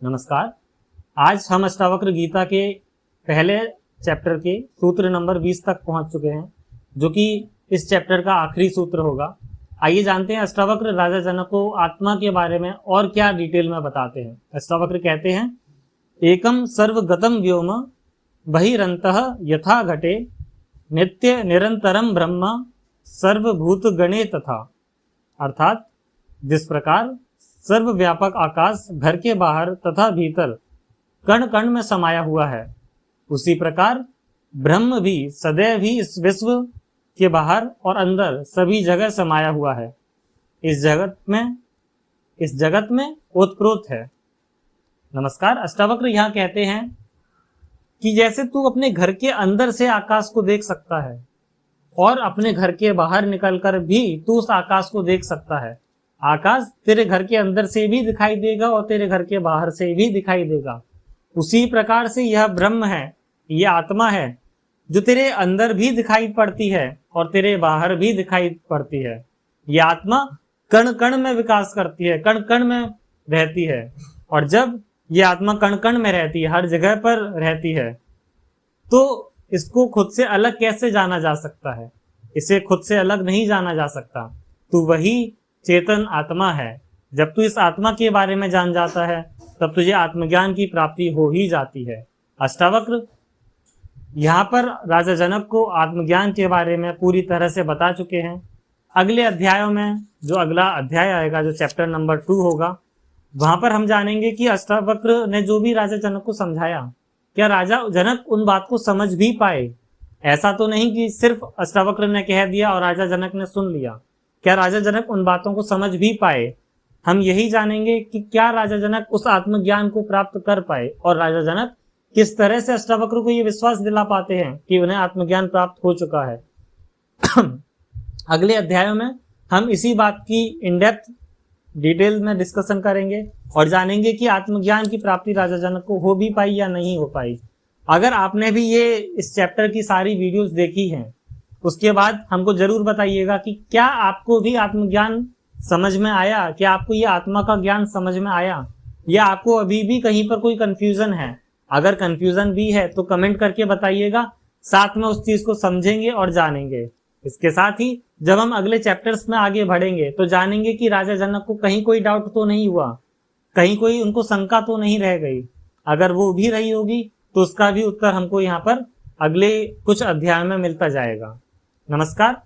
नमस्कार। आज हम अष्टावक्र गीता के पहले चैप्टर के सूत्र नंबर 20 तक पहुंच चुके हैं, जो कि इस चैप्टर का आखिरी सूत्र होगा। आइए जानते हैं अष्टावक्र राजा जनक को आत्मा के बारे में और क्या डिटेल में बताते हैं। अष्टावक्र कहते हैं, एकम सर्वगतम व्योम बहिरंतः यथा घटे नित्य निरंतरम ब्रह्म सर्वभूत गणे तथा। अर्थात जिस प्रकार सर्वव्यापक आकाश घर के बाहर तथा भीतर कण कण में समाया हुआ है, उसी प्रकार ब्रह्म भी सदैव ही इस विश्व के बाहर और अंदर सभी जगह समाया हुआ है। इस जगत में ओतप्रोत है। नमस्कार। अष्टावक्र यहाँ कहते हैं कि जैसे तू अपने घर के अंदर से आकाश को देख सकता है और अपने घर के बाहर निकलकर भी तू उस आकाश को देख सकता है। आकाश तेरे घर के अंदर से भी दिखाई देगा और तेरे घर के बाहर से भी दिखाई देगा। उसी प्रकार से यह ब्रह्म है, यह आत्मा है, जो तेरे अंदर भी दिखाई पड़ती है और तेरे बाहर भी दिखाई पड़ती है। यह आत्मा कण कण में विकास करती है, कण कण में रहती है। और जब यह आत्मा कण कण में रहती है, हर जगह पर रहती है, तो इसको खुद से अलग कैसे जाना जा सकता है? इसे खुद से अलग नहीं जाना जा सकता। तो वही चेतन आत्मा है। जब तू इस आत्मा के बारे में जान जाता है, तब तुझे आत्मज्ञान की प्राप्ति हो ही जाती है। अष्टावक्र यहाँ पर राजा जनक को आत्मज्ञान के बारे में पूरी तरह से बता चुके हैं। अगले अध्यायों में जो अगला अध्याय आएगा, जो चैप्टर नंबर 2 होगा, वहां पर हम जानेंगे कि अष्टावक्र ने जो भी राजा जनक को समझाया, क्या राजा जनक उन बात को समझ भी पाए? ऐसा तो नहीं कि सिर्फ अष्टावक्र ने कह दिया और राजा जनक ने सुन लिया। क्या राजा जनक उन बातों को समझ भी पाए? हम यही जानेंगे कि क्या राजा जनक उस आत्मज्ञान को प्राप्त कर पाए और राजा जनक किस तरह से अष्टावक्र को यह विश्वास दिला पाते हैं कि उन्हें आत्मज्ञान प्राप्त हो चुका है। अगले अध्यायों में हम इसी बात की इन डेप्थ डिटेल में डिस्कशन करेंगे और जानेंगे कि आत्मज्ञान की प्राप्ति राजा जनक को हो भी पाई या नहीं हो पाई। अगर आपने भी ये इस चैप्टर की सारी वीडियोस देखी हैं, उसके बाद हमको जरूर बताइएगा कि क्या आपको भी आत्मज्ञान समझ में आया, क्या आपको ये आत्मा का ज्ञान समझ में आया, या आपको अभी भी कहीं पर कोई कंफ्यूजन है। अगर कंफ्यूजन भी है तो कमेंट करके बताइएगा, साथ में उस चीज को समझेंगे और जानेंगे। इसके साथ ही जब हम अगले चैप्टर्स में आगे बढ़ेंगे तो जानेंगे कि राजा जनक को कहीं कोई डाउट तो नहीं हुआ, कहीं कोई उनको शंका तो नहीं रह गई। अगर वो भी रही होगी तो उसका भी उत्तर हमको यहाँ पर अगले कुछ अध्याय में मिलता जाएगा। नमस्कार।